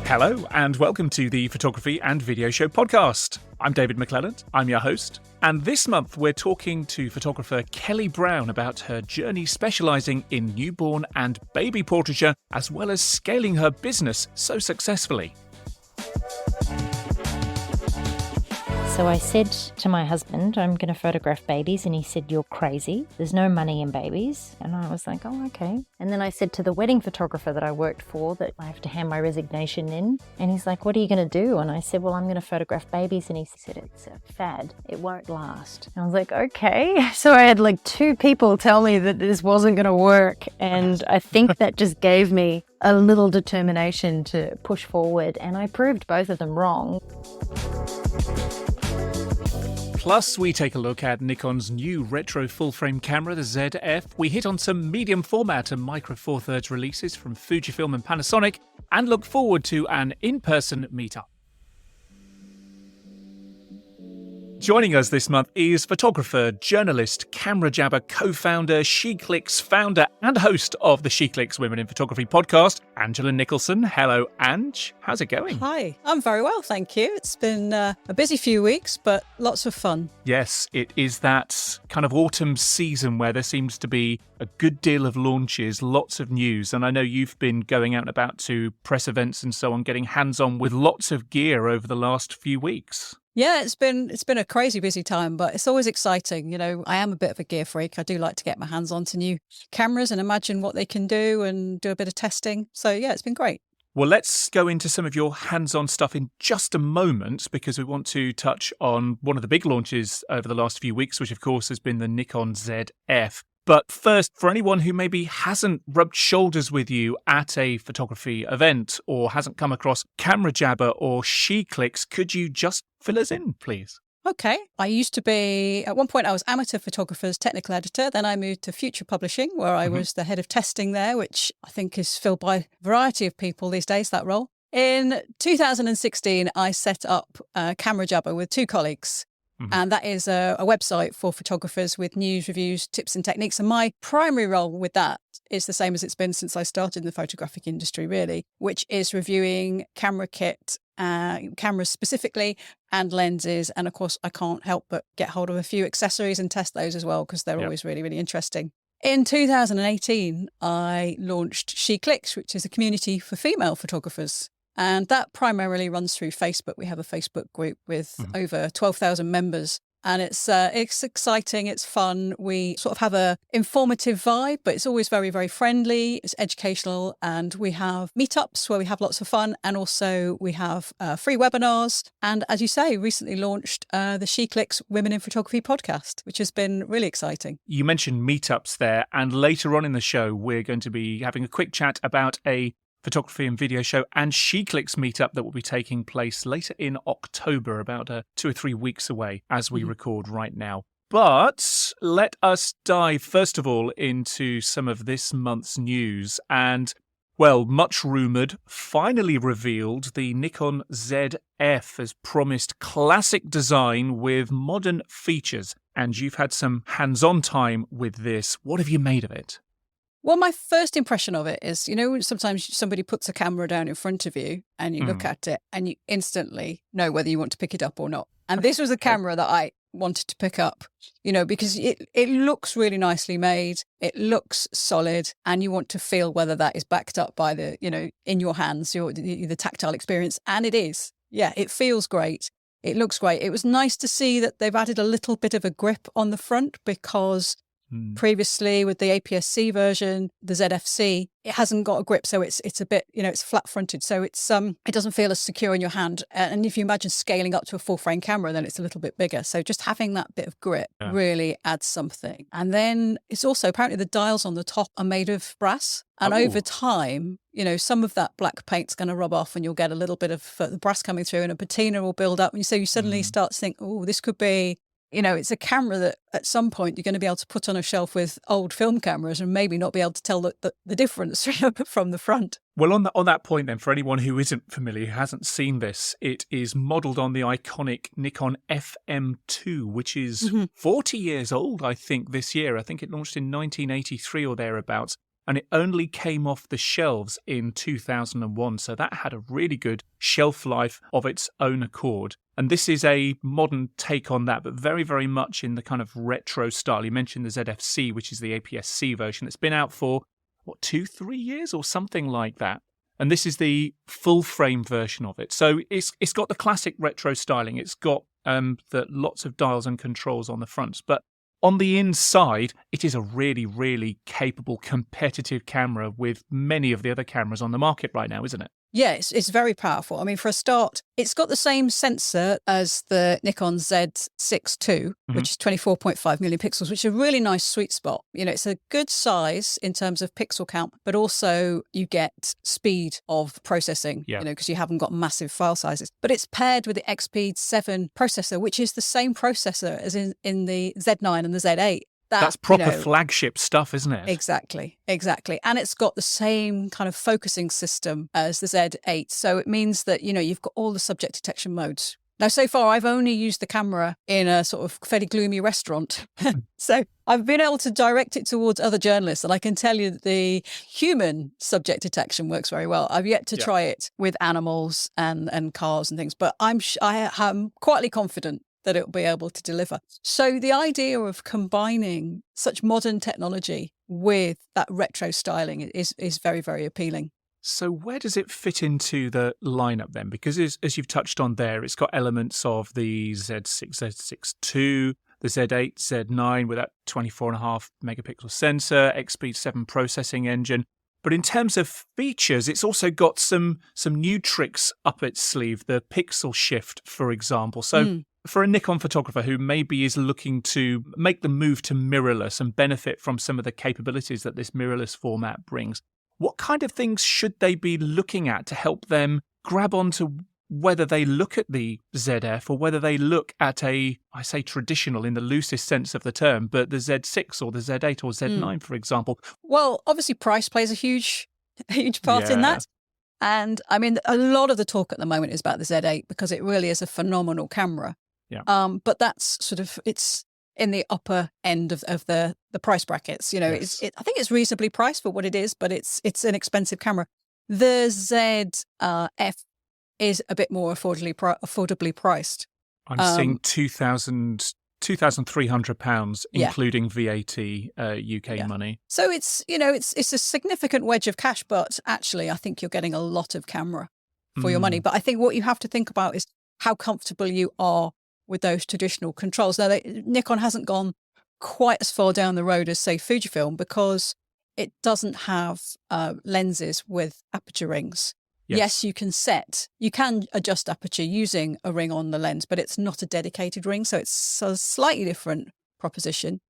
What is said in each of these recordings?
Hello and welcome to the Photography and Video Show podcast. I'm David McClelland, I'm your host, and this month we're talking to photographer Kelly Brown about her journey specialising in newborn and baby portraiture, as well as scaling her business so successfully. So I said to my husband, I'm going to photograph babies, and he said, you're crazy. There's no money in babies. And I was like, oh, okay. And then I said to the wedding photographer that I worked for that I have to hand my resignation in. And he's like, what are you going to do? And I said, well, I'm going to photograph babies. And he said, it's a fad. It won't last. And I was like, okay. So I had like two people tell me that this wasn't going to work. And I think that just gave me a little determination to push forward. And I proved both of them wrong. Plus, we take a look at Nikon's new retro full-frame camera, the ZF. We hit on some medium format and micro four thirds releases from Fujifilm and Panasonic, and look forward to an in-person meetup. Joining us this month is photographer, journalist, camera jabber, co-founder, SheClicks founder and host of the SheClicks Women in Photography podcast, Angela Nicholson. Hello, Ange. How's it going? Hi, I'm very well, thank you. It's been a busy few weeks, but lots of fun. Yes, it is that kind of autumn season where there seems to be a good deal of launches, lots of news. And I know you've been going out and about to press events and so on, getting hands-on with lots of gear over the last few weeks. Yeah, it's been a crazy busy time, but it's always exciting. You know, I am a bit of a gear freak. I do like to get my hands onto new cameras and imagine what they can do and do a bit of testing. So yeah, it's been great. Well, let's go into some of your hands-on stuff in just a moment, because we want to touch on one of the big launches over the last few weeks, which of course has been the Nikon ZF. But first, for anyone who maybe hasn't rubbed shoulders with you at a photography event or hasn't come across Camera Jabber or SheClicks, could you just fill us in, please? Okay. At one point I was amateur photographer's technical editor. Then I moved to Future Publishing, where I was the head of testing there, which I think is filled by a variety of people these days, that role. In 2016, I set up Camera Jabber with two colleagues. And that is a website for photographers with news, reviews, tips and techniques. And my primary role with that is the same as it's been since I started in the photographic industry, really, which is reviewing camera kit, cameras specifically, and lenses. And of course, I can't help but get hold of a few accessories and test those as well, because they're always really, really interesting. In 2018, I launched SheClicks, which is a community for female photographers. And that primarily runs through Facebook. We have a Facebook group with over 12,000 members. And it's exciting, it's fun. We sort of have a informative vibe, but it's always very, very friendly. It's educational. And we have meetups where we have lots of fun. And also we have free webinars. And as you say, recently launched the SheClicks Women in Photography podcast, which has been really exciting. You mentioned meetups there. And later on in the show, we're going to be having a quick chat about a photography and video show and SheClicks meetup that will be taking place later in October, about 2 or 3 weeks away as we record right now. But let us dive first of all into some of this month's news. And, well, much rumoured, finally revealed, the Nikon ZF has promised classic design with modern features. And you've had some hands-on time with this. What have you made of it? Well, my first impression of it is, you know, sometimes somebody puts a camera down in front of you and you look at it and you instantly know whether you want to pick it up or not. And this was a camera that I wanted to pick up, you know, because it looks really nicely made. It looks solid, and you want to feel whether that is backed up by the, you know, in your hands, the tactile experience. And it is. Yeah, it feels great. It looks great. It was nice to see that they've added a little bit of a grip on the front, because previously with the APS-C version, the ZFC, it hasn't got a grip, so it's a bit, you know, it's flat fronted, so it doesn't feel as secure in your hand. And if you imagine scaling up to a full frame camera, then it's a little bit bigger. So just having that bit of grip really adds something. And then it's also, apparently the dials on the top are made of brass, and over time, you know, some of that black paint's going to rub off and you'll get a little bit of the brass coming through, and a patina will build up, and so you suddenly start to think, oh, this could be, you know, it's a camera that at some point you're going to be able to put on a shelf with old film cameras and maybe not be able to tell the difference from the front. Well, on that point then, for anyone who isn't familiar, who hasn't seen this, it is modelled on the iconic Nikon FM2, which is 40 years old, I think, this year. I think it launched in 1983 or thereabouts. and it only came off the shelves in 2001. So that had a really good shelf life of its own accord. And this is a modern take on that, but very, very much in the kind of retro style. You mentioned the ZFC, which is the APS-C version. It's been out for, 2-3 years or something like that. And this is the full frame version of it. So it's got the classic retro styling. It's got the lots of dials and controls on the fronts. But on the inside, it is a really, really capable, competitive camera with many of the other cameras on the market right now, isn't it? Yeah, it's very powerful. I mean, for a start, it's got the same sensor as the Nikon Z6 II, which is 24.5 million pixels, which is a really nice sweet spot. You know, it's a good size in terms of pixel count, but also you get speed of processing, because you haven't got massive file sizes. But it's paired with the XP7 processor, which is the same processor as in the Z9 and the Z8. That's proper flagship stuff, isn't it? Exactly. And it's got the same kind of focusing system as the Z8. So it means that, you've got all the subject detection modes. Now, so far, I've only used the camera in a sort of fairly gloomy restaurant. So I've been able to direct it towards other journalists. And I can tell you that the human subject detection works very well. I've yet to try it with animals and cars and things, but I am quietly confident that it'll be able to deliver. So the idea of combining such modern technology with that retro styling is very, very appealing. So where does it fit into the lineup then? Because as you've touched on there, it's got elements of the Z6, Z6 II, the Z8, Z9 with that 24.5 megapixel sensor, XP7 processing engine. But in terms of features, it's also got some new tricks up its sleeve, the pixel shift, for example. So for a Nikon photographer who maybe is looking to make the move to mirrorless and benefit from some of the capabilities that this mirrorless format brings, what kind of things should they be looking at to help them grab onto whether they look at the ZF or whether they look at I say traditional in the loosest sense of the term, but the Z6 or the Z8 or Z9, for example? Well, obviously price plays a huge part in that. And I mean, a lot of the talk at the moment is about the Z8 because it really is a phenomenal camera. Yeah. But that's it's in the upper end of the price brackets. Yes. I think it's reasonably priced for what it is, but it's an expensive camera. The ZF is a bit more affordably priced. I'm seeing £2,300, including VAT, UK money. So it's a significant wedge of cash, but actually I think you're getting a lot of camera for your money. But I think what you have to think about is how comfortable you are with those traditional controls. Now, Nikon hasn't gone quite as far down the road as, say, Fujifilm because it doesn't have lenses with aperture rings. Yes, you can adjust aperture using a ring on the lens, but it's not a dedicated ring. So it's a slightly different proposition.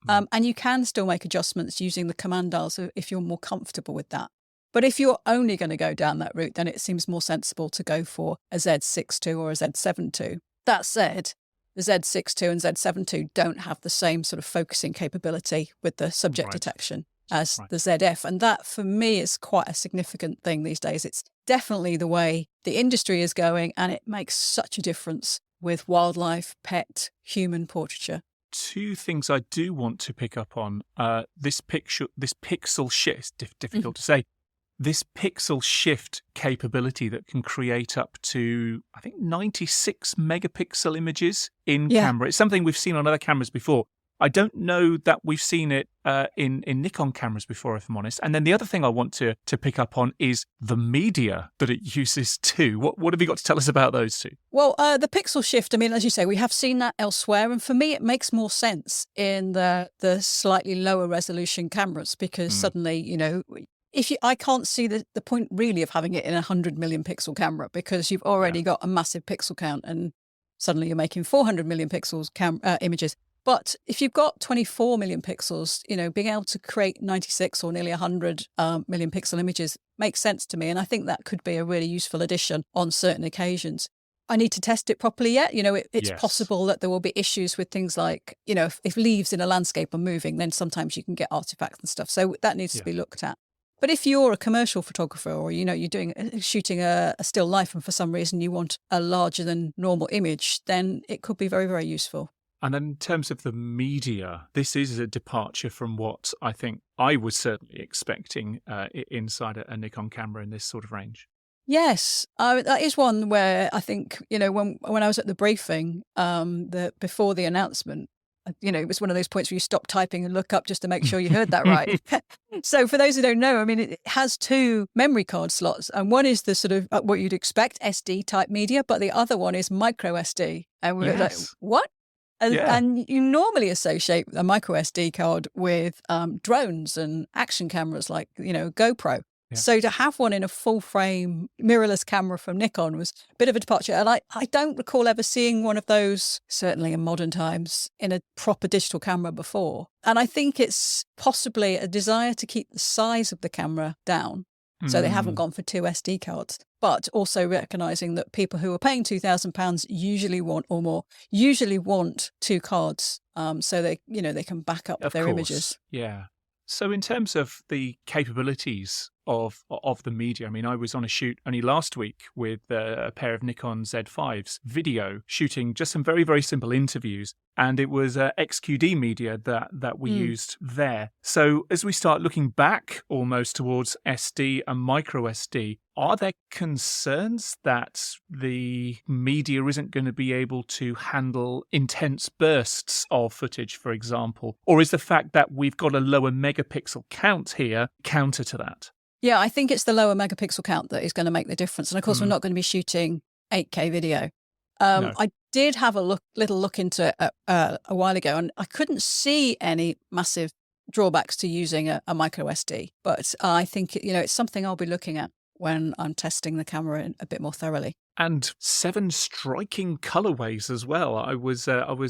And you can still make adjustments using the command dials if you're more comfortable with that. But if you're only going to go down that route, then it seems more sensible to go for a Z6 II or a Z7 II. That said, the Z6 II and Z7 II don't have the same sort of focusing capability with the subject detection as the ZF. And that, for me, is quite a significant thing these days. It's definitely the way the industry is going, and it makes such a difference with wildlife, pet, human portraiture. Two things I do want to pick up on. This pixel shift, difficult to say, this pixel shift capability that can create up to, I think, 96 megapixel images in camera. It's something we've seen on other cameras before. I don't know that we've seen it in Nikon cameras before, if I'm honest. And then the other thing I want to pick up on is the media that it uses too. What have you got to tell us about those two? Well, the pixel shift, I mean, as you say, we have seen that elsewhere. And for me, it makes more sense in the slightly lower resolution cameras because suddenly, I can't see the point really of having it in a 100 million pixel camera because you've already got a massive pixel count and suddenly you're making 400 million pixels images. But if you've got 24 million pixels, being able to create 96 or nearly 100 million pixel images makes sense to me. And I think that could be a really useful addition on certain occasions. I need to test it properly yet. It's possible that there will be issues with things like, if leaves in a landscape are moving, then sometimes you can get artifacts and stuff. So that needs to be looked at. But if you're a commercial photographer or, you're shooting a still life and for some reason you want a larger than normal image, then it could be very, very useful. And then in terms of the media, this is a departure from what I think I was certainly expecting inside a Nikon camera in this sort of range. Yes, that is one where I think, when I was at the briefing, before the announcement, it was one of those points where you stop typing and look up just to make sure you heard that right. So for those who don't know, I mean, it has two memory card slots, and one is the sort of what you'd expect, SD type media, but the other one is micro SD. And we're like, what? And you normally associate a micro SD card with drones and action cameras like, GoPro. Yeah. So to have one in a full frame mirrorless camera from Nikon was a bit of a departure. And I don't recall ever seeing one of those, certainly in modern times, in a proper digital camera before. And I think it's possibly a desire to keep the size of the camera down. So they haven't gone for two SD cards, but also recognising that people who are paying £2,000 usually want two cards, so they can back up their images. Yeah. So in terms of the capabilities of the media, I mean, I was on a shoot only last week with a pair of Nikon Z5s video, shooting just some very, very simple interviews. And it was XQD media that we used there. So as we start looking back almost towards SD and micro SD, are there concerns that the media isn't going to be able to handle intense bursts of footage, for example? Or is the fact that we've got a lower megapixel count here counter to that? Yeah, I think it's the lower megapixel count that is going to make the difference. And of course, we're not going to be shooting 8K video. No. I did have a little look into it a while ago, and I couldn't see any massive drawbacks to using a micro SD. But I think it's something I'll be looking at when I'm testing the camera a bit more thoroughly. And 7 striking colorways as well. I was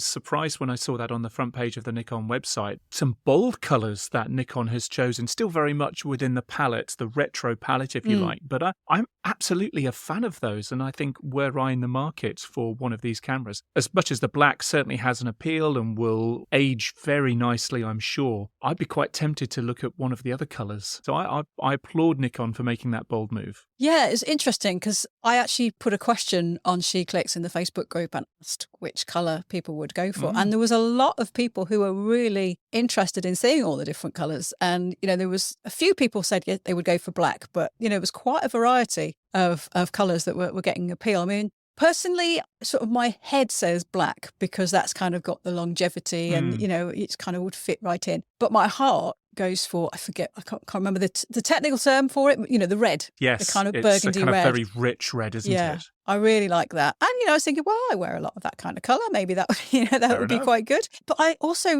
surprised when I saw that on the front page of the Nikon website. Some bold colors that Nikon has chosen, still very much within the palette, the retro palette, if you like. But I'm absolutely a fan of those, and I think we're eyeing the market for one of these cameras. As much as the black certainly has an appeal and will age very nicely, I'm sure, I'd be quite tempted to look at one of the other colors. So I applaud Nikon for making that bold move. Yeah, it's interesting because I actually put a question on SheClicks in the Facebook group and asked which colour people would go for. And there was a lot of people who were really interested in seeing all the different colours. And, there was a few people said they would go for black, but, it was quite a variety of colours that were getting appeal. I mean, personally, sort of my head says black because that's kind of got the longevity and, it kind of would fit right in. But my heart goes for, I can't remember the technical term for it, the red. Yes, the kind of it's burgundy a kind red. of very rich red, isn't it? I really like that. And, I was thinking, well, I wear a lot of that kind of colour. Maybe that, that would be quite good. But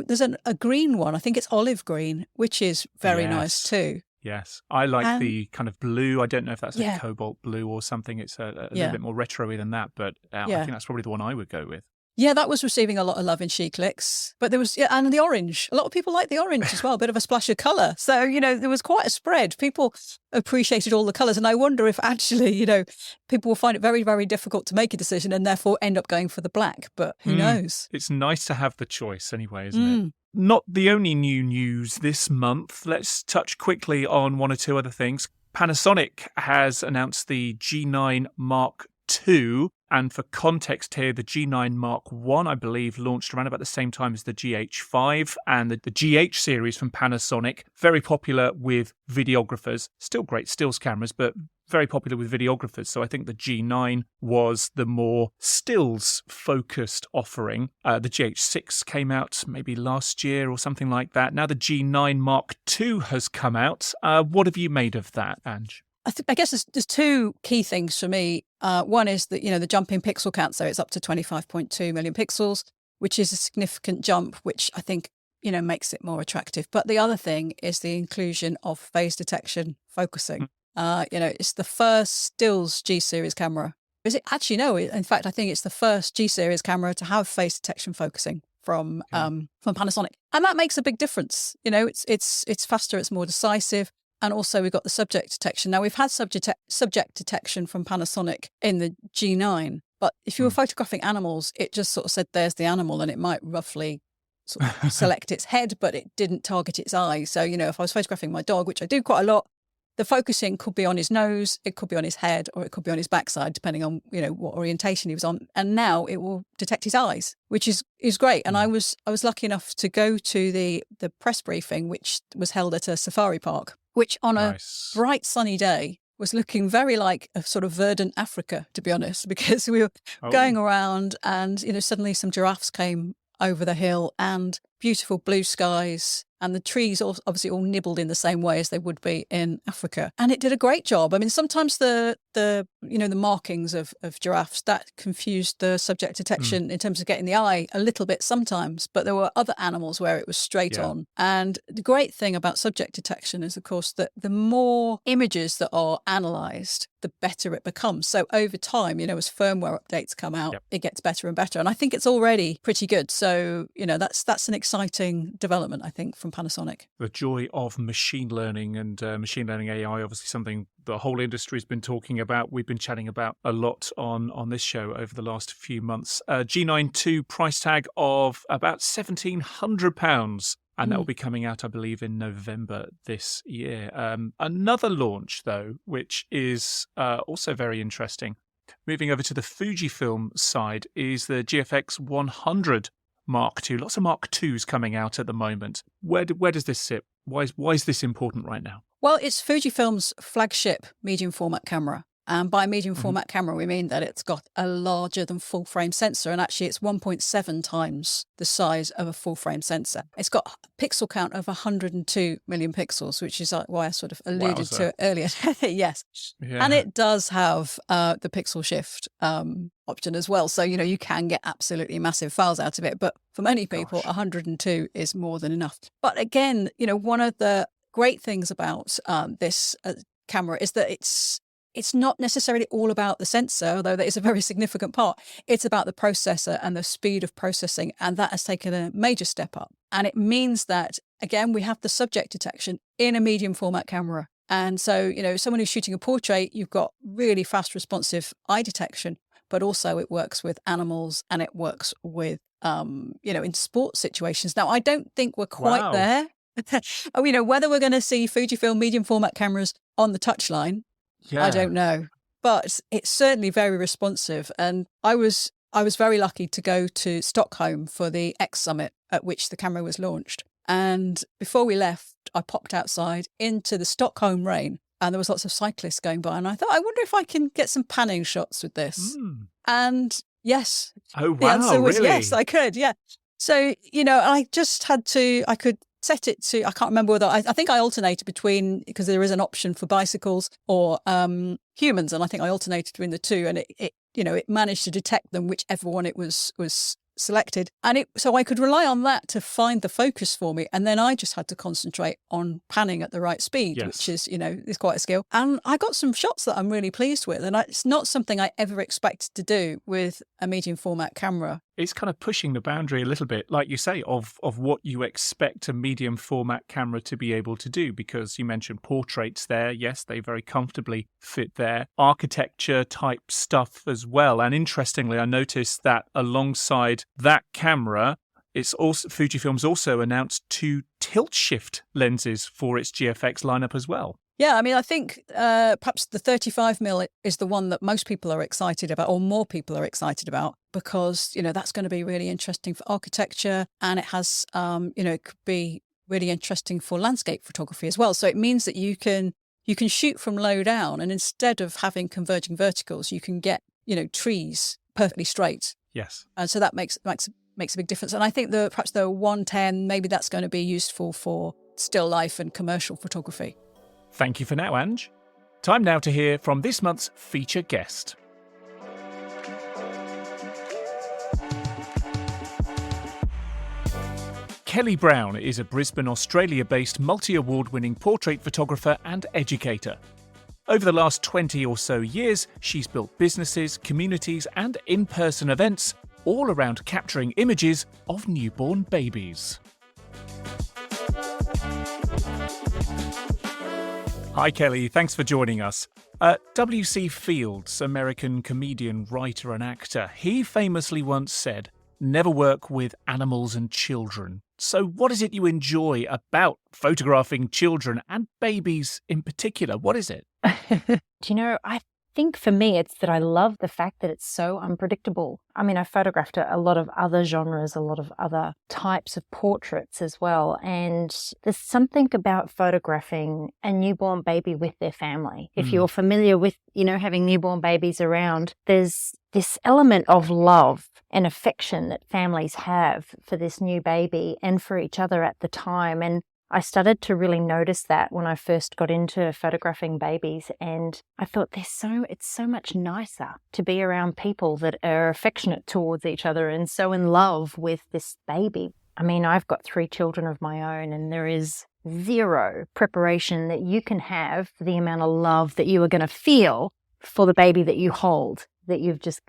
there's a green one. I think it's olive green, which is very nice too. Yes, I like the kind of blue. I don't know if that's a cobalt blue or something. It's a little bit more retro-y than that, but I think that's probably the one I would go with. Yeah, that was receiving a lot of love in SheClicks. But there was, and the orange. A lot of people like the orange as well, a bit of a splash of colour. So, there was quite a spread. People appreciated all the colours. And I wonder if actually, people will find it very, very difficult to make a decision and therefore end up going for the black. But who knows? It's nice to have the choice anyway, isn't it? Not the only new news this month. Let's touch quickly on one or two other things. Panasonic has announced the G9 Mark II. And for context here, the G9 Mark I, I believe, launched around about the same time as the GH5 and the GH series from Panasonic. Very popular with videographers. Still great stills cameras, but very popular with videographers. So I think the G9 was the more stills-focused offering. The GH6 came out maybe last year or something like that. Now the G9 Mark II has come out. What have you made of that, Ange? I guess there's two key things for me. One is that, the jump in pixel count. So it's up to 25.2 million pixels, which is a significant jump, which I think, makes it more attractive. But the other thing is the inclusion of phase detection focusing. It's the first stills G series camera. Is it actually? No, in fact, I think it's the first G series camera to have phase detection focusing from Panasonic. And that makes a big difference. It's faster, it's more decisive. And also we've got the subject detection. Now, we've had subject detection from Panasonic in the G9, but if you were photographing animals, it just sort of said, there's the animal, and it might roughly sort of select its head, but it didn't target its eye. So, if I was photographing my dog, which I do quite a lot, the focusing could be on his nose, it could be on his head, or it could be on his backside, depending on, what orientation he was on. And now it will detect his eyes, which is great. And I was lucky enough to go to the press briefing, which was held at a safari park, which on a bright sunny day was looking very like a sort of verdant Africa, to be honest, because we were going around and, suddenly some giraffes came over the hill and beautiful blue skies, and the trees obviously all nibbled in the same way as they would be in Africa. And it did a great job. I mean, sometimes the markings of giraffes, that confused the subject detection in terms of getting the eye a little bit sometimes, but there were other animals where it was straight on. And the great thing about subject detection is, of course, that the more images that are analysed, the better it becomes. So over time, as firmware updates come out, it gets better and better. And I think it's already pretty good. So, that's an exciting development, I think, from Panasonic. The joy of machine learning and machine learning AI, obviously something the whole industry has been talking about. We've been chatting about a lot on this show over the last few months. G9II price tag of about £1,700. And that will be coming out, I believe, in November this year. Another launch, though, which is also very interesting, moving over to the Fujifilm side, is the GFX100 Mark II. Lots of Mark IIs coming out at the moment. Where does this sit? Why is this important right now? Well, it's Fujifilm's flagship medium format camera. And by medium format camera, we mean that it's got a larger than full frame sensor. And actually, it's 1.7 times the size of a full frame sensor. It's got a pixel count of 102 million pixels, which is why I sort of alluded to it earlier. Yes. Yeah. And it does have the pixel shift option as well. So, you can get absolutely massive files out of it. But for many people, 102 is more than enough. But again, one of the great things about this camera is that it's not necessarily all about the sensor, although that is a very significant part. It's about the processor and the speed of processing, and that has taken a major step up. And it means that, again, we have the subject detection in a medium format camera. And so, someone who's shooting a portrait, you've got really fast responsive eye detection, but also it works with animals and it works with, in sports situations. Now, I don't think we're quite there. Whether we're going to see Fujifilm medium format cameras on the touchline, I don't know, but it's certainly very responsive. And I was very lucky to go to Stockholm for the X Summit at which the camera was launched. And before we left, I popped outside into the Stockholm rain, and there was lots of cyclists going by. And I thought, I wonder if I can get some panning shots with this. And yes. Oh, wow, the answer was really? Yes, I could. Yeah. So, I just had to, I could set it to, I can't remember whether, I think I alternated between, because there is an option for bicycles or humans, and I think I alternated between the two, and it managed to detect them, whichever one it was selected. And so I could rely on that to find the focus for me. And then I just had to concentrate on panning at the right speed, which is, is quite a skill. And I got some shots that I'm really pleased with. And it's not something I ever expected to do with a medium format camera. It's kind of pushing the boundary a little bit, like you say, of what you expect a medium format camera to be able to do, because you mentioned portraits there. Yes, they very comfortably fit there. Architecture type stuff as well. And interestingly, I noticed that alongside that camera, Fujifilm's also announced 2 tilt shift lenses for its GFX lineup as well. Yeah, I mean, I think perhaps the 35mm is the one that most people are excited about, or more people are excited about, because, that's going to be really interesting for architecture, and it has, it could be really interesting for landscape photography as well. So it means that you can shoot from low down, and instead of having converging verticals, you can get, trees perfectly straight. Yes. And so that makes a big difference. And I think perhaps the 110, maybe that's going to be useful for still life and commercial photography. Thank you for now, Ange. Time now to hear from this month's feature guest. Kelly Brown is a Brisbane, Australia-based multi-award-winning portrait photographer and educator. Over the last 20 or so years, she's built businesses, communities, and in-person events all around capturing images of newborn babies. Hi, Kelly. Thanks for joining us. W.C. Fields, American comedian, writer and actor, he famously once said, never work with animals and children. So what is it you enjoy about photographing children and babies in particular? What is it? Do you know, I think for me, it's that I love the fact that it's so unpredictable. I mean, I photographed a lot of other genres, a lot of other types of portraits as well. And there's something about photographing a newborn baby with their family. If you're familiar with, having newborn babies around, there's this element of love and affection that families have for this new baby and for each other at the time. And I started to really notice that when I first got into photographing babies, and I thought it's so much nicer to be around people that are affectionate towards each other and so in love with this baby. I mean, I've got 3 children of my own, and there is zero preparation that you can have for the amount of love that you are going to feel for the baby that you hold, that you've just,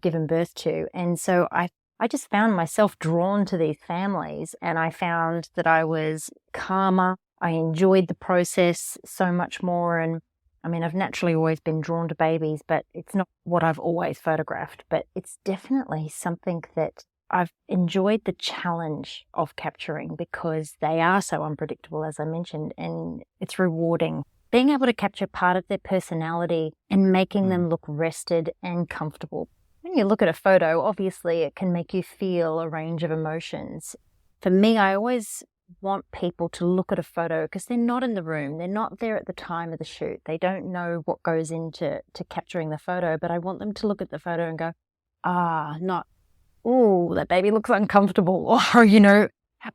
given birth to. And so I just found myself drawn to these families, and I found that I was calmer. I enjoyed the process so much more. And I mean, I've naturally always been drawn to babies, but it's not what I've always photographed. But it's definitely something that I've enjoyed the challenge of capturing because they are so unpredictable, as I mentioned, and it's rewarding. Being able to capture part of their personality and making them look rested and comfortable. When you look at a photo, obviously it can make you feel a range of emotions. For me, I always want people to look at a photo because they're not in the room. They're not there at the time of the shoot. They don't know what goes into capturing the photo, but I want them to look at the photo and go, not, oh, that baby looks uncomfortable,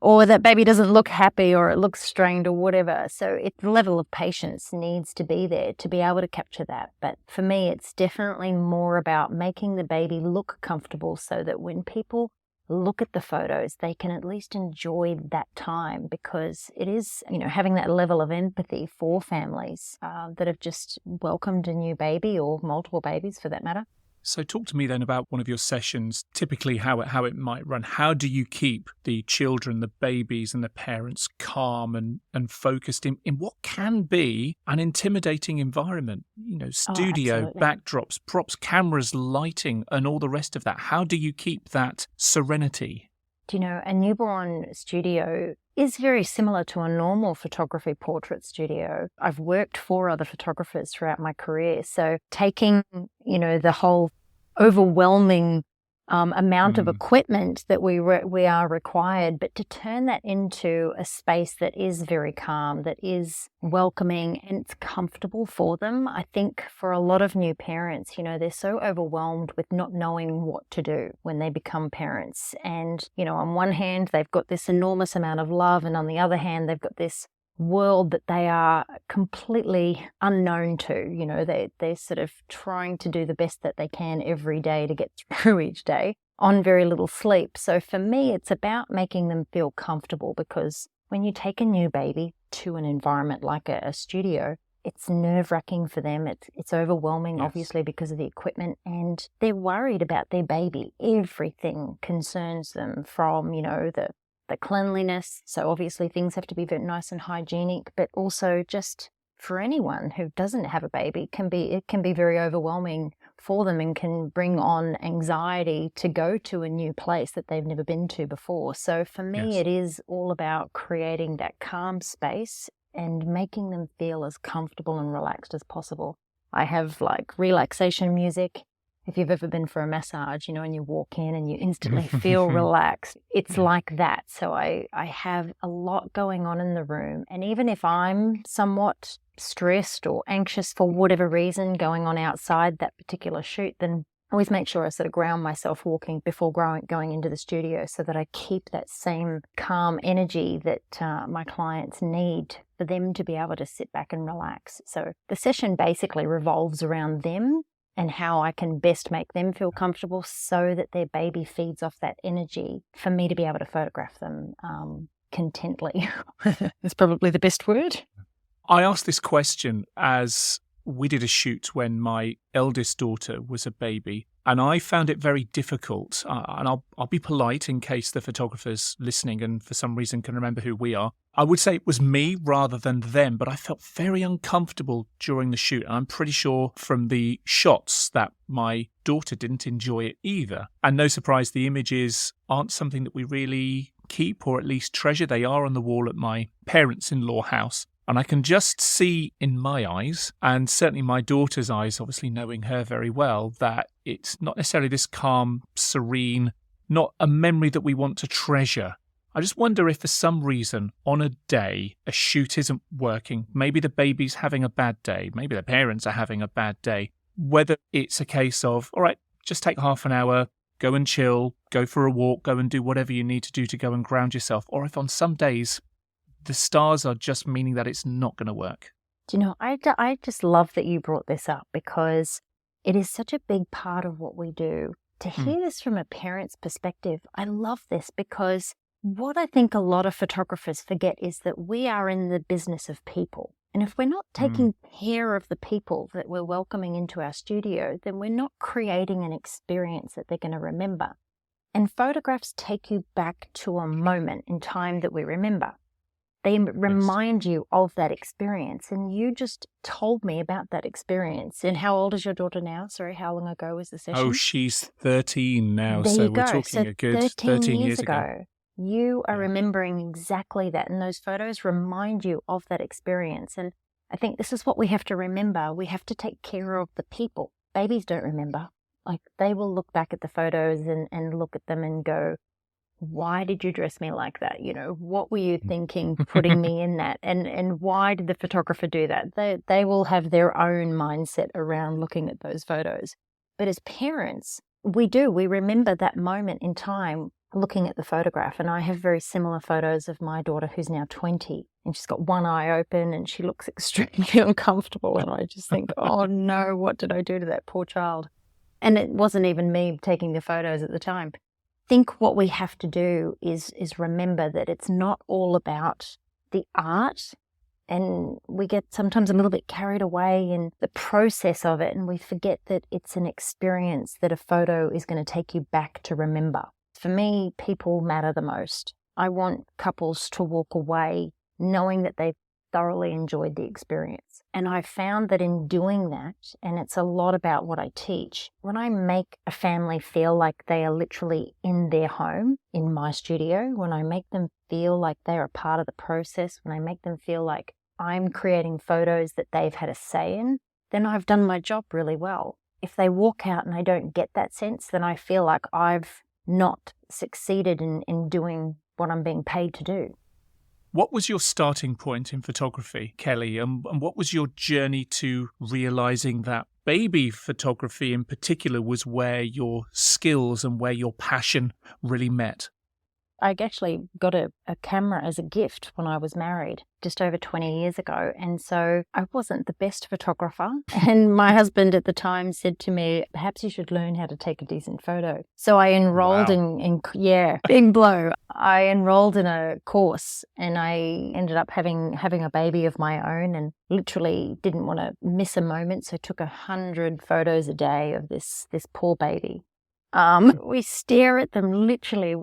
or that baby doesn't look happy, or it looks strained, or whatever. So the level of patience needs to be there to be able to capture that. But for me, it's definitely more about making the baby look comfortable so that when people look at the photos, they can at least enjoy that time, because it is, having that level of empathy for families that have just welcomed a new baby, or multiple babies for that matter. So talk to me then about one of your sessions, typically how it might run. How do you keep the children, the babies and the parents calm and focused in what can be an intimidating environment? Studio, backdrops, props, cameras, lighting and all the rest of that. How do you keep that serenity? A newborn studio is very similar to a normal photography portrait studio. I've worked for other photographers throughout my career. So taking, the whole overwhelming amount of equipment that we are required, but to turn that into a space that is very calm, that is welcoming and it's comfortable for them. I think for a lot of new parents, they're so overwhelmed with not knowing what to do when they become parents. And, on one hand, they've got this enormous amount of love, and on the other hand, they've got this world that they are completely unknown to. They're sort of trying to do the best that they can every day to get through each day on very little sleep. So for me, it's about making them feel comfortable, because when you take a new baby to an environment like a studio, it's nerve-wracking for them. It's overwhelming, obviously, because of the equipment, and they're worried about their baby. Everything concerns them, from, the cleanliness. So obviously things have to be very nice and hygienic, but also just for anyone who doesn't have a baby, it can be very overwhelming for them and can bring on anxiety to go to a new place that they've never been to before. So for me, it is all about creating that calm space and making them feel as comfortable and relaxed as possible. I have relaxation music. If you've ever been for a massage, and you walk in and you instantly feel relaxed, it's like that. So I have a lot going on in the room. And even if I'm somewhat stressed or anxious for whatever reason going on outside that particular shoot, then I always make sure I sort of ground myself walking before going into the studio, so that I keep that same calm energy that my clients need for them to be able to sit back and relax. So the session basically revolves around them and how I can best make them feel comfortable so that their baby feeds off that energy for me to be able to photograph them contently. That's probably the best word. I asked this question as we did a shoot when my eldest daughter was a baby, and I found it very difficult. And I'll be polite in case the photographer's listening and for some reason can remember who we are. I would say it was me rather than them, but I felt very uncomfortable during the shoot. And I'm pretty sure from the shots that my daughter didn't enjoy it either. And no surprise, the images aren't something that we really keep or at least treasure. They are on the wall at my parents-in-law house. And I can just see in my eyes, and certainly my daughter's eyes, obviously knowing her very well, that it's not necessarily this calm, serene, not a memory that we want to treasure. I just wonder if for some reason on a day a shoot isn't working, maybe the baby's having a bad day, maybe the parents are having a bad day, whether it's a case of, all right, just take half an hour, go and chill, go for a walk, go and do whatever you need to do to go and ground yourself, or if on some days the stars are just meaning that it's not going to work. Do you know, I just love that you brought this up because it is such a big part of what we do. To hear this from a parent's perspective, I love this because what I think a lot of photographers forget is that we are in the business of people. And if we're not taking care of the people that we're welcoming into our studio, then we're not creating an experience that they're going to remember. And photographs take you back to a moment in time that we remember. They remind you of that experience. And you just told me about that experience. And how old is your daughter now? Sorry, how long ago was the session? Oh, she's 13 now. There So you we're go. talking So a good 13 years ago. You are remembering exactly that. And those photos remind you of that experience. And I think this is what we have to remember. We have to take care of the people. Babies don't remember. Like, they will look back at the photos and look at them and go, why did you dress me like that? You know, what were you thinking putting me in that? And why did the photographer do that? They will have their own mindset around looking at those photos. But as parents, we remember that moment in time looking at the photograph. And I have very similar photos of my daughter who's now 20 and she's got one eye open and she looks extremely uncomfortable. And I just think, oh no, what did I do to that poor child? And it wasn't even me taking the photos at the time. I think what we have to do is remember that it's not all about the art, and we get sometimes a little bit carried away in the process of it, and we forget that it's an experience that a photo is going to take you back to remember. For me, people matter the most. I want couples to walk away knowing that they've thoroughly enjoyed the experience. And I found that in doing that, and it's a lot about what I teach, when I make a family feel like they are literally in their home, in my studio, when I make them feel like they're a part of the process, when I make them feel like I'm creating photos that they've had a say in, then I've done my job really well. If they walk out and I don't get that sense, then I feel like I've not succeeded in doing what I'm being paid to do. What was your starting point in photography, Kelly? And what was your journey to realizing that baby photography in particular was where your skills and where your passion really met? I actually got a camera as a gift when I was married just over 20 years ago. And so I wasn't the best photographer. And my husband at the time said to me, perhaps you should learn how to take a decent photo. So I enrolled in big blow. I enrolled in a course and I ended up having a baby of my own and literally didn't want to miss a moment. So I took 100 photos a day of this poor baby. We stare at them literally,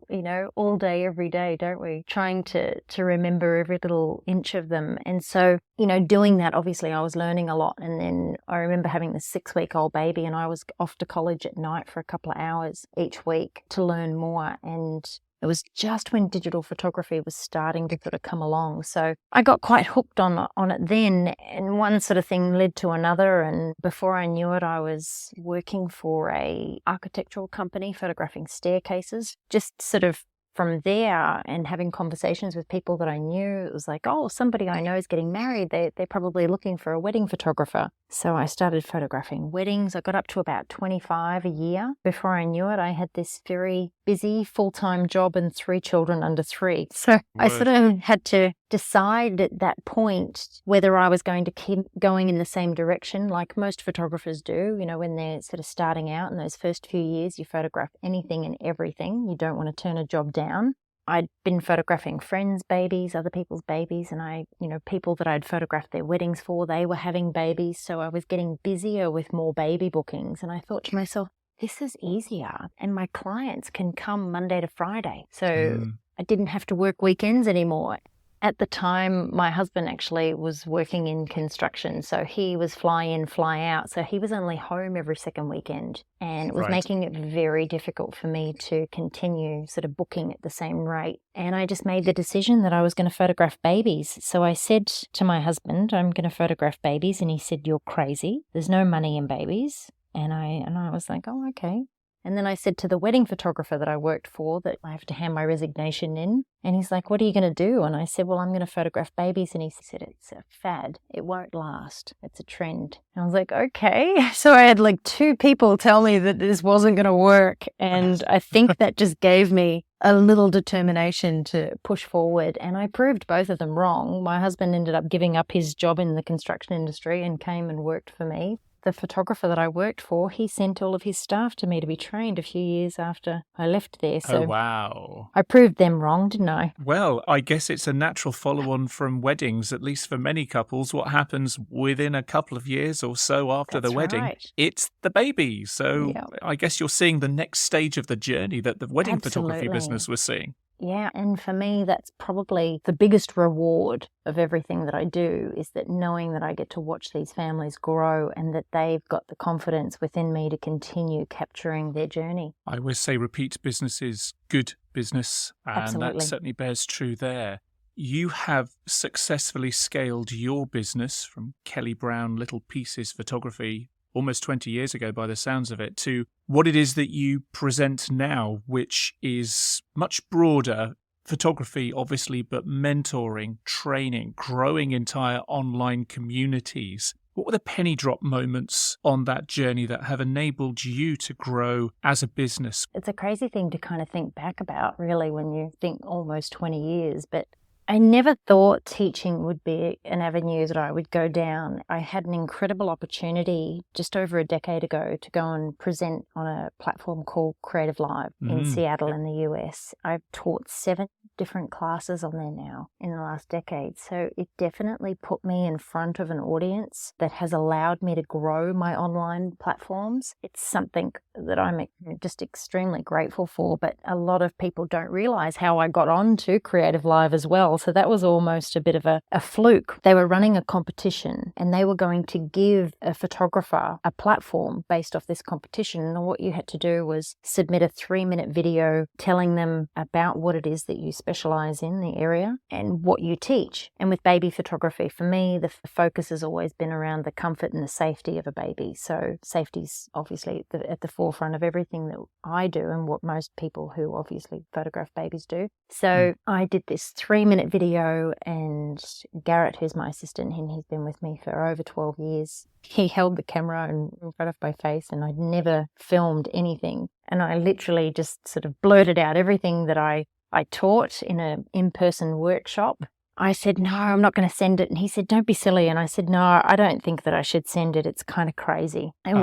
all day, every day, don't we? Trying to remember every little inch of them. And so, doing that, obviously I was learning a lot. And then I remember having this 6-week-old baby and I was off to college at night for a couple of hours each week to learn more. And it was just when digital photography was starting to sort of come along. So I got quite hooked on it then, and one sort of thing led to another. And before I knew it, I was working for a architectural company, photographing staircases, just sort of from there and having conversations with people that I knew. It was like, oh, somebody I know is getting married. They're probably looking for a wedding photographer. So I started photographing weddings. I got up to about 25 a year. Before I knew it, I had this very busy full-time job and 3 children under 3. So I sort of had to decide at that point whether I was going to keep going in the same direction like most photographers do. When they're sort of starting out in those first few years, you photograph anything and everything. You don't want to turn a job down. I'd been photographing friends' babies, other people's babies, and people that I'd photographed their weddings for, they were having babies. So I was getting busier with more baby bookings. And I thought to myself, this is easier. And my clients can come Monday to Friday. So I didn't have to work weekends anymore. At the time, my husband actually was working in construction, so he was fly in, fly out. So he was only home every second weekend, and it was making it very difficult for me to continue sort of booking at the same rate. And I just made the decision that I was going to photograph babies. So I said to my husband, I'm going to photograph babies, and he said, you're crazy. There's no money in babies. And I was like, oh, okay. And then I said to the wedding photographer that I worked for that I have to hand my resignation in. And he's like, what are you going to do? And I said, well, I'm going to photograph babies. And he said, it's a fad. It won't last. It's a trend. And I was like, okay. So I had like 2 people tell me that this wasn't going to work. And I think that just gave me a little determination to push forward. And I proved both of them wrong. My husband ended up giving up his job in the construction industry and came and worked for me. The photographer that I worked for, he sent all of his staff to me to be trained a few years after I left there. So wow. I proved them wrong, didn't I? Well, I guess it's a natural follow-on from weddings, at least for many couples. What happens within a couple of years or so after the wedding, it's the baby. So I guess you're seeing the next stage of the journey that the wedding photography business was seeing. Yeah, and for me, that's probably the biggest reward of everything that I do, is that knowing that I get to watch these families grow and that they've got the confidence within me to continue capturing their journey. I always say repeat business is good business, and that certainly bears true there. You have successfully scaled your business from Kelly Brown Little Pieces Photography almost 20 years ago by the sounds of it, to what it is that you present now, which is much broader. Photography, obviously, but mentoring, training, growing entire online communities. What were the penny drop moments on that journey that have enabled you to grow as a business? It's a crazy thing to kind of think back about, really, when you think almost 20 years, but I never thought teaching would be an avenue that I would go down. I had an incredible opportunity just over a decade ago to go and present on a platform called Creative Live in Seattle in the US. I've taught 7 different classes on there now in the last decade. So it definitely put me in front of an audience that has allowed me to grow my online platforms. It's something that I'm just extremely grateful for, but a lot of people don't realize how I got on to Creative Live as well. So that was almost a bit of a fluke. They were running a competition and they were going to give a photographer a platform based off this competition. And what you had to do was submit a 3-minute video telling them about what it is that you specialize in the area and what you teach. And with baby photography, for me, the focus has always been around the comfort and the safety of a baby. So safety's obviously at the forefront of everything that I do and what most people who obviously photograph babies do. So I did this 3-minute video, and Garrett, who's my assistant, and he's been with me for over 12 years, he held the camera in front of my face, and I'd never filmed anything. And I literally just sort of blurted out everything that I taught in an in-person workshop. I said, no, I'm not going to send it. And he said, don't be silly. And I said, no, I don't think that I should send it. It's kind of crazy. And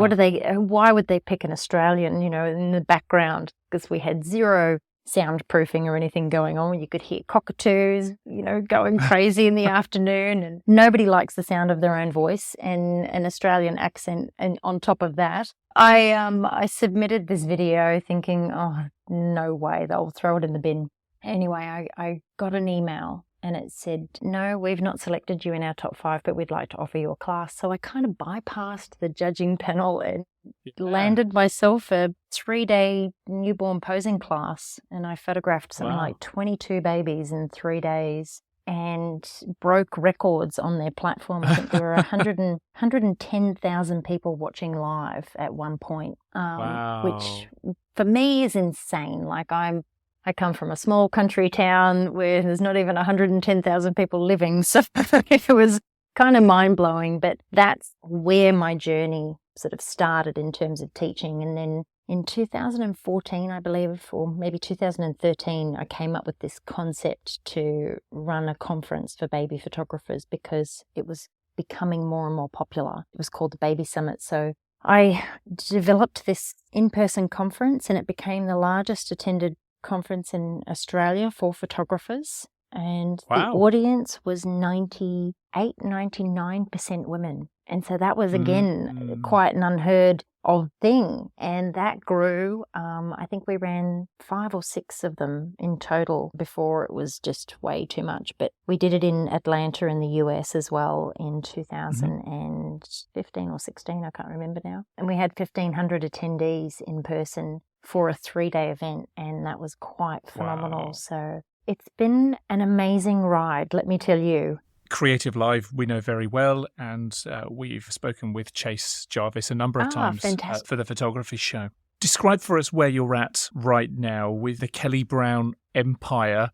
why would they pick an Australian, in the background? Because we had zero soundproofing or anything going on. You could hear cockatoos, going crazy in the afternoon, and nobody likes the sound of their own voice and an Australian accent. And on top of that, I submitted this video thinking, oh, no way, they'll throw it in the bin. Anyway, I got an email and it said, no, we've not selected you in our top 5, but we'd like to offer you a class. So I kind of bypassed the judging panel and landed myself a 3-day newborn posing class. And I photographed something like 22 babies in 3 days and broke records on their platform. I think there were 110,000 people watching live at one point, which for me is insane. Like I come from a small country town where there's not even 110,000 people living. So it was kind of mind-blowing, but that's where my journey sort of started in terms of teaching. And then in 2014, I believe, or maybe 2013, I came up with this concept to run a conference for baby photographers because it was becoming more and more popular. It was called the Baby Summit. So I developed this in-person conference, and it became the largest attended conference in Australia for photographers, and Wow. the audience was 98, 99% women. And so that was, again, quite an unheard of thing. And that grew. I think we ran 5 or 6 of them in total before it was just way too much. But we did it in Atlanta in the US as well in 2015 or 16, I can't remember now. And we had 1,500 attendees in person for a 3-day event, and that was quite phenomenal. Wow. So it's been an amazing ride, let me tell you. Creative Live we know very well, and we've spoken with Chase Jarvis a number of times for the photography show. Describe for us where you're at right now with the Kelly Brown empire.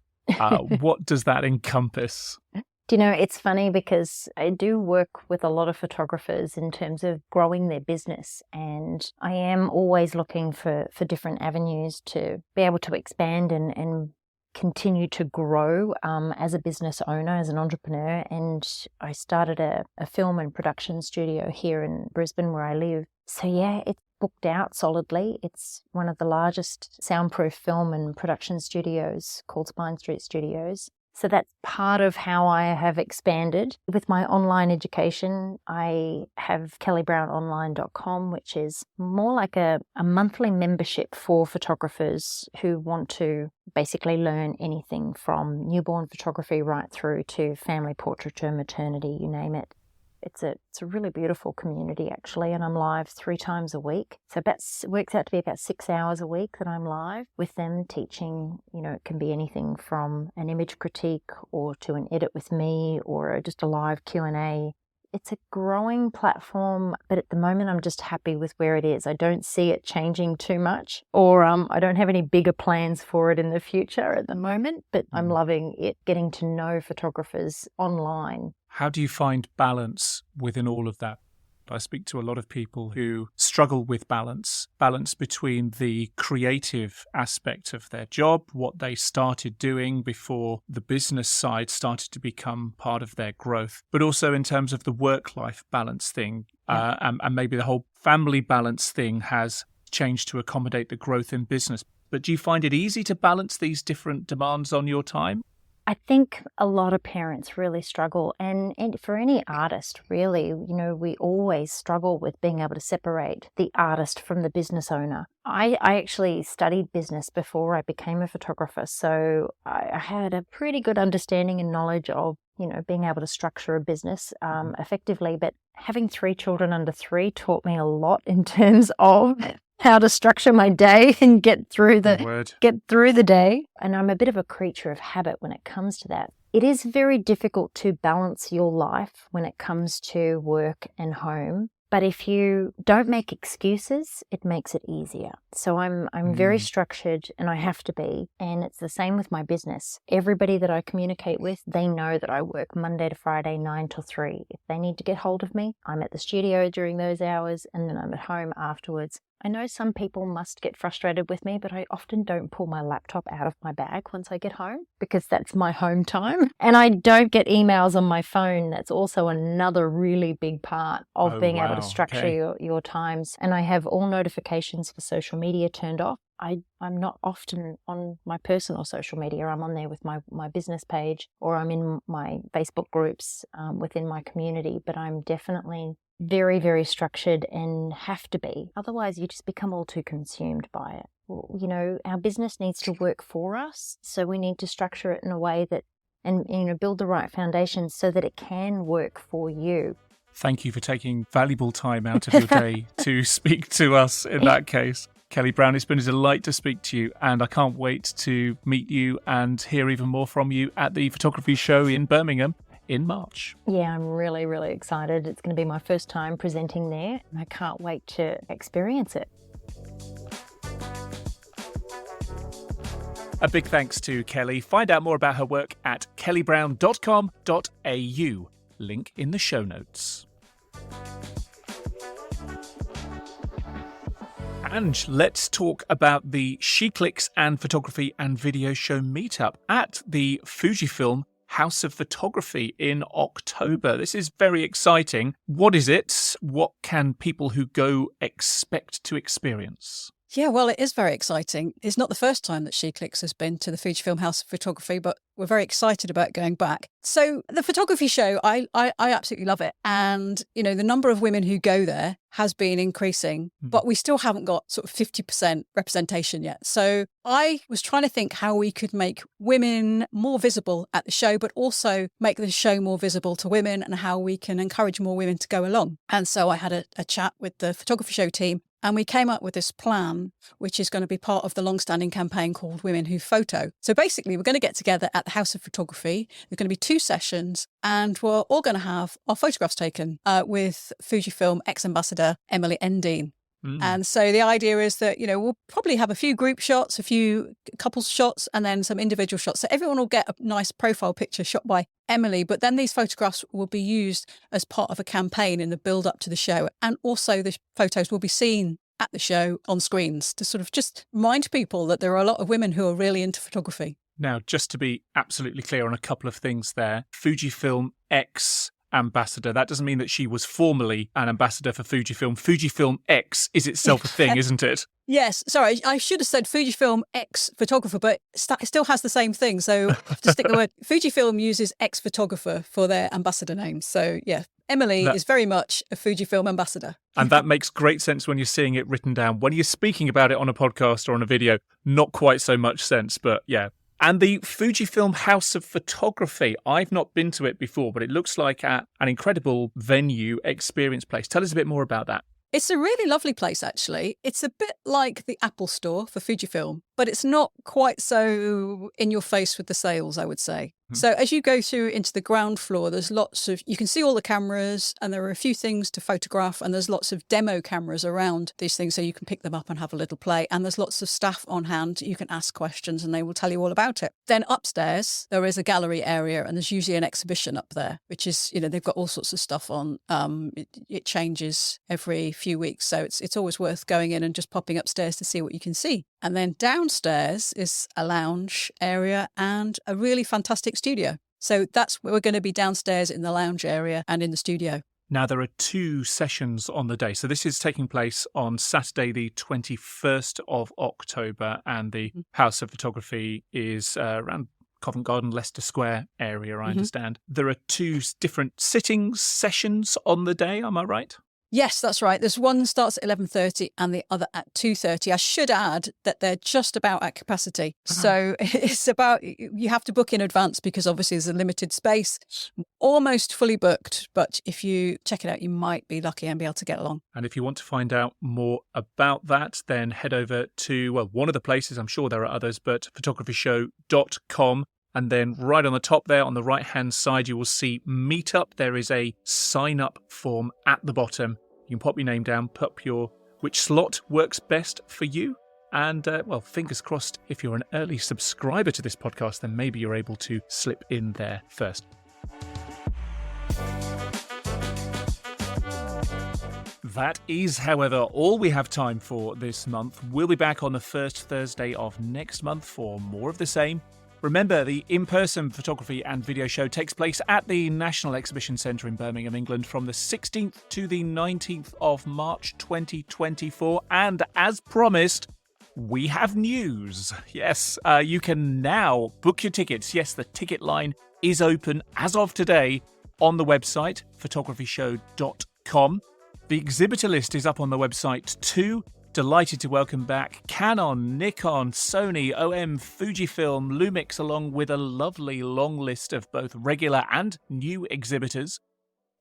What does that encompass? Do you know, it's funny because I do work with a lot of photographers in terms of growing their business, and I am always looking for different avenues to be able to expand and continue to grow as a business owner, as an entrepreneur. And I started a film and production studio here in Brisbane where I live. So yeah, it's booked out solidly. It's one of the largest soundproof film and production studios called Spine Street Studios. So that's part of how I have expanded. With my online education, I have kellybrownonline.com, which is more like a monthly membership for photographers who want to basically learn anything from newborn photography right through to family portraiture, maternity, you name it. It's a really beautiful community, actually, and I'm live 3 times a week. So it works out to be about 6 hours a week that I'm live with them teaching. You know, it can be anything from an image critique or to an edit with me or just a live Q&A. It's a growing platform, but at the moment I'm just happy with where it is. I don't see it changing too much, or I don't have any bigger plans for it in the future at the moment, but I'm loving it, getting to know photographers online. How do you find balance within all of that? I speak to a lot of people who struggle with balance between the creative aspect of their job, what they started doing before the business side started to become part of their growth, but also in terms of the work-life balance thing. And maybe the whole family balance thing has changed to accommodate the growth in business. But do you find it easy to balance these different demands on your time? I think a lot of parents really struggle, and for any artist, really, you know, we always struggle with being able to separate the artist from the business owner. I actually studied business before I became a photographer, so I had a pretty good understanding and knowledge of, you know, being able to structure a business effectively. But having 3 children under 3 taught me a lot in terms of how to structure my day and get through the day. And I'm a bit of a creature of habit when it comes to that. It is very difficult to balance your life when it comes to work and home. But if you don't make excuses, it makes it easier. So I'm very structured, and I have to be. And it's the same with my business. Everybody that I communicate with, they know that I work Monday to Friday, 9 till 3. If they need to get hold of me, I'm at the studio during those hours, and then I'm at home afterwards. I know some people must get frustrated with me, but I often don't pull my laptop out of my bag once I get home because that's my home time. And I don't get emails on my phone. That's also another really big part of being able to structure your times. And I have all notifications for social media turned off. I'm not often on my personal social media. I'm on there with my business page, or I'm in my Facebook groups within my community, but I'm definitely very, very structured and have to be. Otherwise, you just become all too consumed by it. You know, our business needs to work for us, so we need to structure it in a way that, and you know, build the right foundations so that it can work for you. Thank you for taking valuable time out of your day to speak to us in that case. Kelly Brown, it's been a delight to speak to you, and I can't wait to meet you and hear even more from you at the photography show in Birmingham in March. Yeah, I'm really, really excited. It's going to be my first time presenting there, and I can't wait to experience it. A big thanks to Kelly. Find out more about her work at kellybrown.com.au. Link in the show notes. And let's talk about the SheClicks and Photography and Video Show meetup at the Fujifilm House of Photography in October. This is very exciting. What is it? What can people who go expect to experience? Yeah, well, it is very exciting. It's not the first time that SheClicks has been to the Fujifilm House of Photography, but we're very excited about going back. So the photography show, I absolutely love it. And, the number of women who go there has been increasing, but we still haven't got sort of 50% representation yet. So I was trying to think how we could make women more visible at the show, but also make the show more visible to women and how we can encourage more women to go along. And so I had a chat with the photography show team. And we came up with this plan, which is going to be part of the long-standing campaign called Women Who Photo. So basically, we're going to get together at the House of Photography. There's going to be 2 sessions, and we're all going to have our photographs taken with Fujifilm ex-ambassador Emily Endine. And so the idea is that, we'll probably have a few group shots, a few couples shots, and then some individual shots. So everyone will get a nice profile picture shot by Emily, but then these photographs will be used as part of a campaign in the build up to the show. And also the photos will be seen at the show on screens to sort of just remind people that there are a lot of women who are really into photography. Now, just to be absolutely clear on a couple of things there, Fujifilm X ambassador, that doesn't mean that she was formerly an ambassador for Fujifilm. Fujifilm X is itself a thing, isn't it? Yes, sorry, I should have said Fujifilm X photographer, but it still has the same thing. So to stick the word, Fujifilm uses X photographer for their ambassador names. So yeah, Emily is very much a Fujifilm ambassador. And that makes great sense when you're seeing it written down. When you're speaking about it on a podcast or on a video, not quite so much sense, but yeah. And the Fujifilm House of Photography, I've not been to it before, but it looks like an incredible venue, experience place. Tell us a bit more about that. It's a really lovely place, actually. It's a bit like the Apple Store for Fujifilm, but it's not quite so in your face with the sales, I would say. So as you go through into the ground floor, there's you can see all the cameras, and there are a few things to photograph, and there's lots of demo cameras around these things so you can pick them up and have a little play. And there's lots of staff on hand. You can ask questions and they will tell you all about it. Then upstairs, there is a gallery area, and there's usually an exhibition up there, which is, they've got all sorts of stuff on. It changes every few weeks. So it's always worth going in and just popping upstairs to see what you can see. And then downstairs is a lounge area and a really fantastic studio. So that's where we're going to be, downstairs in the lounge area and in the studio. Now, there are 2 sessions on the day. So this is taking place on Saturday, the 21st of October, and the House of Photography is around Covent Garden, Leicester Square area, I understand. There are 2 different sessions on the day, am I right? Yes, that's right. There's one starts at 11:30 and the other at 2:30. I should add that they're just about at capacity. So it's about, you have to book in advance because obviously there's a limited space, almost fully booked. But if you check it out, you might be lucky and be able to get along. And if you want to find out more about that, then head over to, one of the places, I'm sure there are others, but photographyshow.com. And then right on the top there, on the right-hand side, you will see Meetup. There is a sign-up form at the bottom. You can pop your name down, pop which slot works best for you. And, fingers crossed, if you're an early subscriber to this podcast, then maybe you're able to slip in there first. That is, however, all we have time for this month. We'll be back on the first Thursday of next month for more of the same. Remember, the in-person photography and video show takes place at the National Exhibition Centre in Birmingham, England from the 16th to the 19th of March 2024. And as promised, we have news. Yes, you can now book your tickets. Yes, the ticket line is open as of today on the website, photographyshow.com. The exhibitor list is up on the website too. Delighted to welcome back Canon, Nikon, Sony, OM, Fujifilm, Lumix, along with a lovely long list of both regular and new exhibitors.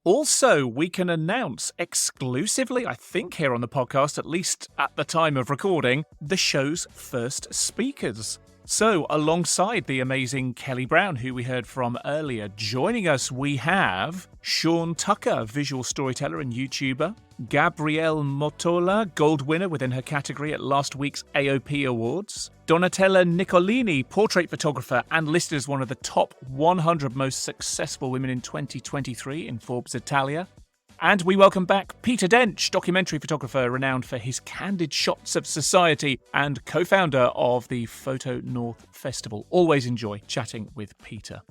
Also, we can announce exclusively, I think here on the podcast, at least at the time of recording, the show's first speakers. So, alongside the amazing Kelly Brown, who we heard from earlier, joining us we have Sean Tucker, visual storyteller and YouTuber, Gabrielle Motola, gold winner within her category at last week's AOP Awards, Donatella Nicolini, portrait photographer and listed as one of the top 100 most successful women in 2023 in Forbes Italia. And we welcome back Peter Dench, documentary photographer renowned for his candid shots of society and co-founder of the Photo North Festival. Always enjoy chatting with Peter.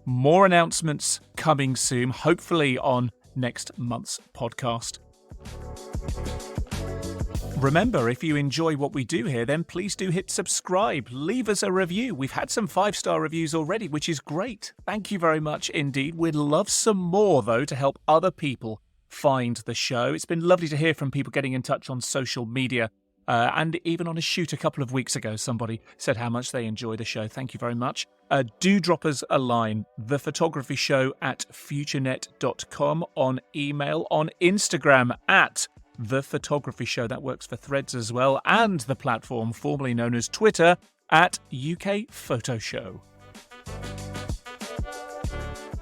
More announcements coming soon, hopefully on next month's podcast. Remember, if you enjoy what we do here, then please do hit subscribe. Leave us a review. We've had some 5-star reviews already, which is great. Thank you very much indeed. We'd love some more, though, to help other people find the show. It's been lovely to hear from people getting in touch on social media. And even on a shoot a couple of weeks ago, somebody said how much they enjoy the show. Thank you very much. Do drop us a line, thephotography.show@futurenet.com, on email, on Instagram @thephotography.show. That works for Threads as well, and the platform formerly known as Twitter @UK Photo Show.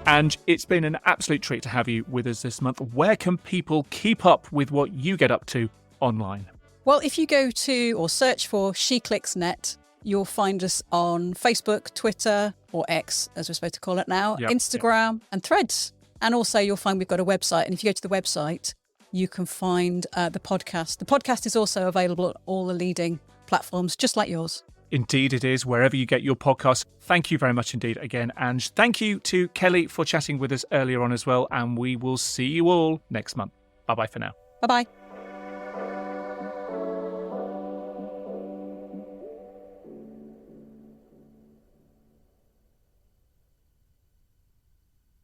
And it's been an absolute treat to have you with us this month. Where can people keep up with what you get up to online? Well, if you go to or search for SheClicks Net, you'll find us on Facebook, Twitter, or X, as we're supposed to call it now, Instagram, and Threads. And also you'll find we've got a website. And if you go to the website, you can find the podcast. The podcast is also available at all the leading platforms, just like yours. Indeed it is, wherever you get your podcast. Thank you very much indeed again, Ange. Thank you to Kelly for chatting with us earlier on as well, and we will see you all next month. Bye-bye for now. Bye-bye.